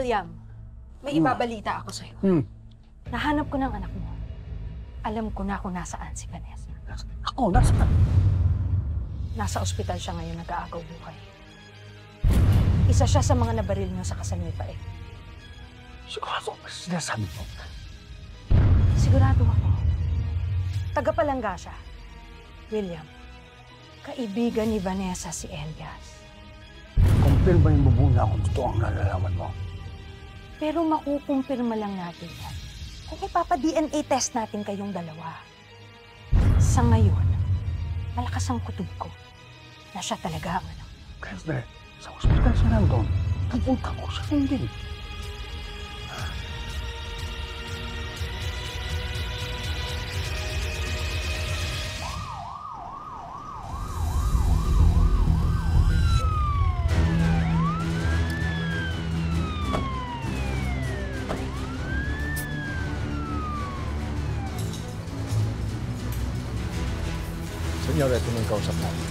William, may ibabalita ako sa'yo. Nahanap ko ng anak mo. Alam ko na kung nasaan si Vanessa. Ako, nasaan? Nasa ospital siya ngayon, nag-aagaw buhay. Isa siya sa mga nabaril niyo sa kasal ni Pae. Sigurado ba sinasabi mo? Sigurado ako. Tagapalangga siya. William, kaibigan ni Vanessa si Elias. Kumpirma yung bubuna kung totoo ang nalalaman mo. Pero makukumpirma lang natin yan kung ipapa-DNA test natin kayong dalawa. Sa ngayon, malakas ang kutob ko na siya talaga ang anak. Kaya sa ospital siya nandun. Pupunta ko siya hindi. Senyor, ito ng kausap natin.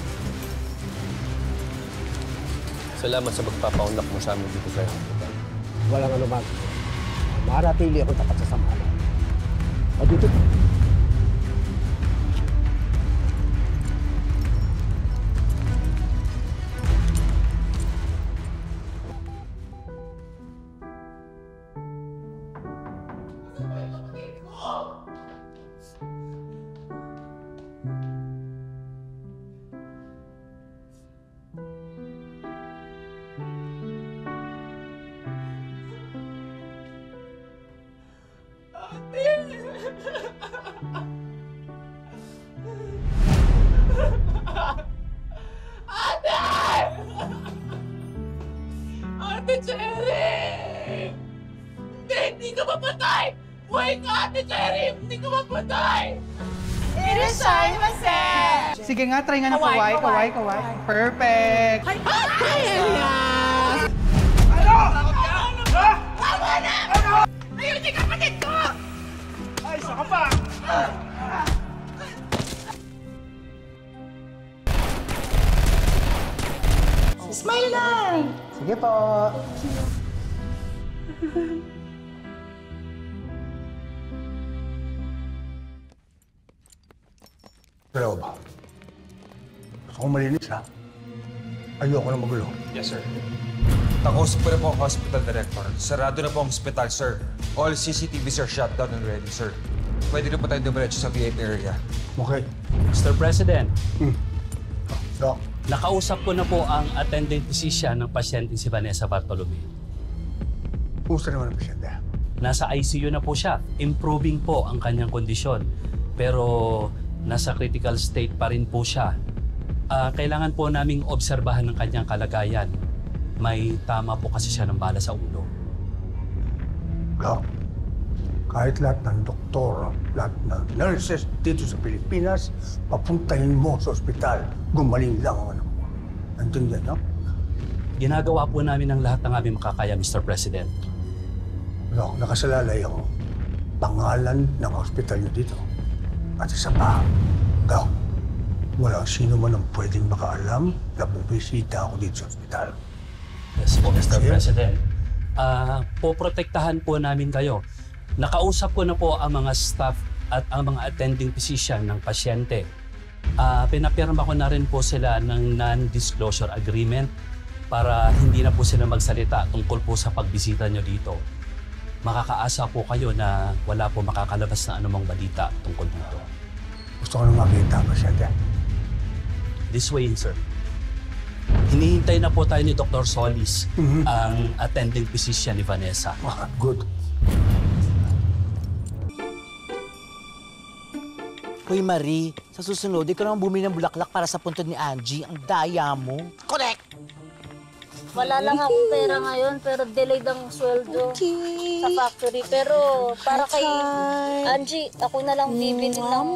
Salamat sa pagpapaunlak mo sa amin dito sa hospital. Walang anuman. Maratili ako tapat sa samahan. O dito. Ate Cherry! Hindi ka mapatay! Buhay ka, Ate Cherry! Hindi ka mapatay! It is time, Jose! Sige nga, try nga ng kaway. Perfect! Ay, Elias! Ano? Tama na! Ayun, hindi kapatid ko! Ay, saka pa! Smile lang! Sige po. Pero ba? Gusto kong malinis, ha? Ayoko na magulo. Yes, sir. Nakausap ko na po ang hospital director. Sarado na po ang hospital, sir. All CCTVs are shut down and ready, sir. Pwede na po tayong dumiretso sa VIP area. Okay. Mr. President, Doc. nakausap ko na po ang attending physician ng pasyente si Vanessa Bartolome. Kumusta naman ang pasyente? Nasa ICU na po siya. Improving po ang kanyang kondisyon. Pero nasa critical state pa rin po siya. Kailangan po naming obserbahan ng kanyang kalagayan. May tama po kasi siya ng bala sa ulo. Doc, kahit lahat ng doktor, lahat ng nurses dito sa Pilipinas, papuntahin mo sa ospital. Gumaling lang ang anak mo. Nandiyan, no? Ginagawa po namin ang lahat ng aming makakaya, Mr. President. Doc, nakasalalay ang pangalan ng ospital niyo dito. At isa pa, Doc, walang sino man ang pwedeng makaalam na bumisita ako dito sa ospital. Yes po, Mr. President. Poprotektahan po namin kayo. Nakausap ko na po ang mga staff at ang mga attending physician ng pasyente. Pinapirma ko na rin po sila ng non-disclosure agreement para hindi na po sila magsalita tungkol po sa pagbisita nyo dito. Makakaasa po kayo na wala po makakalabas na anumang balita tungkol dito. Gusto ko na makita ang pasyente. This way, sir. Hinihintay na po tayo ni Dr. Solis, ang attending physician ni Vanessa. Good. Hoy Marie, sa susunod, ikaw naman bumili ng bulaklak para sa puntod ni Angie. Ang daya mo. Correct! Wala lang akong pera ngayon, pero delayed ang sweldo sa factory. Pero para kay Angie, ako na lang bibili ng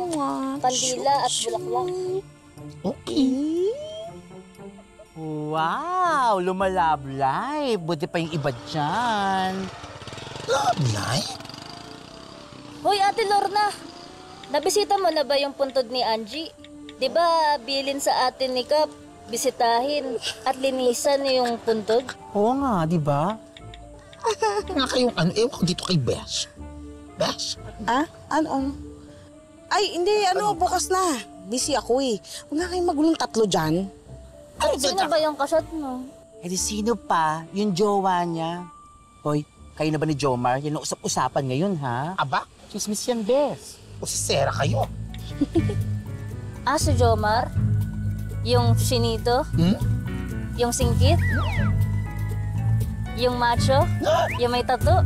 kandila at bulaklak. Okay. Wow! Lumalablay. Buti pa yung iba dyan. Lablay? Hoy, Ate Lorna! Nabisita mo na ba yung puntod ni Angie? Di ba bilin sa atin ni Kap, bisitahin at linisan yung puntod? Oo nga, di ba? Nga kayong ano, ewan ko dito kay Besh. Besh? Ah? Ano? Ay, hindi. Bukas na. Busy ako eh. Huwag na kayong magulong tatlo dyan. Sino ba yung kasat mo? Eh di sino pa? Yung jowa niya. Hoy, kayo na ba ni Jomar? Yan ang usap-usapan ngayon, ha? Aba? Chismis yan, Bes. O si Sarah kayo? Si Jomar? Yung sinito? Yung singkit? Yung macho? Yung may tattoo?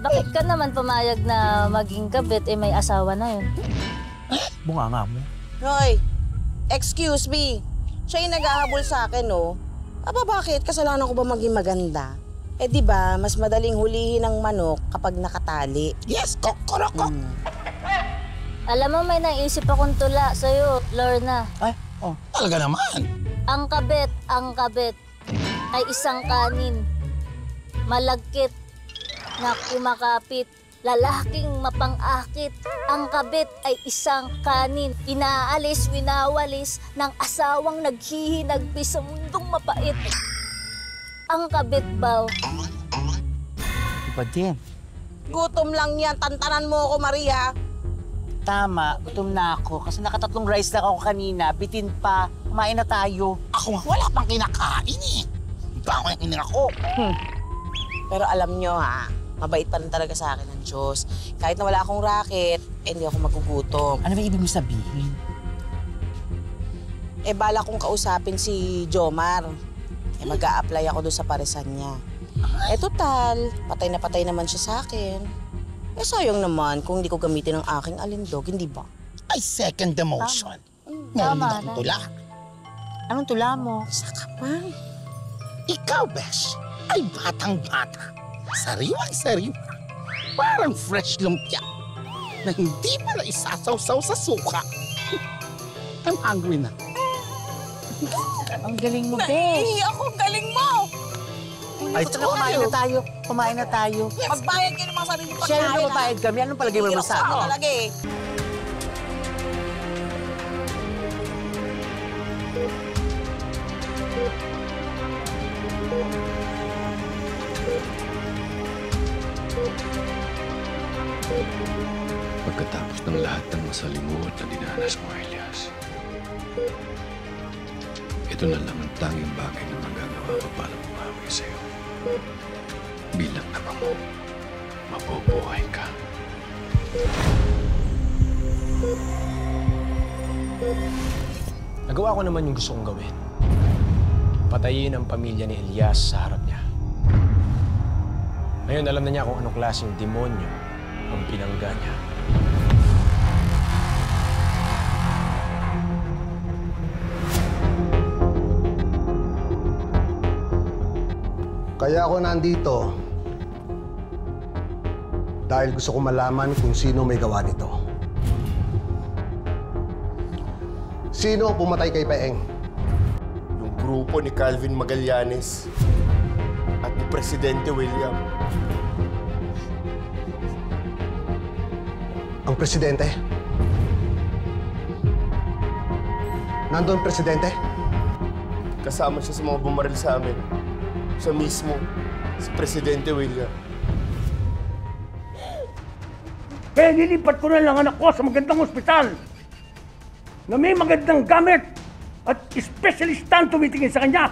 Bakit ka naman pumayag na maging kabit may asawa na yun? Bunga nga mo. Hoy, excuse me. Siya yung naghahabol sa akin, no? Aba, bakit? Kasalanan ko ba maging maganda? Eh, di ba, mas madaling hulihin ng manok kapag nakatali. Yes, kokoroko. Alam mo, may naisip akong tula sa'yo, Lorna. Ay, Talaga naman. Ang kabit ay isang kanin. Malagkit na kumakapit. Lalaking mapang-akit. Ang kabit ay isang kanin. Inaalis, winawalis ng asawang naghihinagpis sa mundong mapait. Ang kabit baw. iba din. Gutom lang yan. Tantanan mo ako, Maria. Tama, gutom na ako. Kasi nakatatlong rice lang ako kanina. Bitin pa. Kumain na tayo. Ako nga, wala pang kinakain eh. Bawang ako. Pero alam nyo, ha? Mabait pa rin talaga sa akin ng Diyos. Kahit na wala akong racket, hindi ako magugutom. Ano ba ibig mo sabihin? Bala kong kausapin si Jomar. Mag-a-apply ako doon sa paresan niya. Total, patay na patay naman siya sa akin. Sayang naman kung hindi ko gamitin ang aking alindog, hindi ba? Ay, second demotion. Tama Ngayon tula. Anong tula mo? Saka pa. Ikaw, Besh, ay batang-bata. Sariwang-sariwa. Parang fresh lumpia na hindi pa na isasaw-saw sa suka. I'm hungry na. Ang galing mo, Bes. Naiihi ako, galing mo! Ay, Kumain na tayo. Kumain na tayo. Magbayad kayo ng mga sarili pagkain. Siya na mapayad kami. Anong palagay mo naman sa Ako amin? talaga eh. Pagkatapos ng lahat ng masalimuot na dinanas mo, Elias, ito na lang ang tanging bagay na magagawa ko para bumawi sa'yo. Bilang ama mo, mabubuhay ka. Nagawa ko naman yung gusto kong gawin. Patayin ang pamilya ni Elias sa harap niya. Ngayon, alam na niya kung anong klaseng demonyo ang pinangga niya. Kaya ako nandito dahil gusto ko malaman kung sino may gawa nito. Sino ang pumatay kay Peeng? Yung grupo ni Calvin Magallanes at ni Presidente William. Ang presidente? Nandun presidente? Kasama siya sa mga bumaril sa amin. Siya mismo, si Presidente William. Kaya nilipat ko na lang anak ko sa magandang ospital na may magandang gamit at specialist ang tumitingin sa kanya.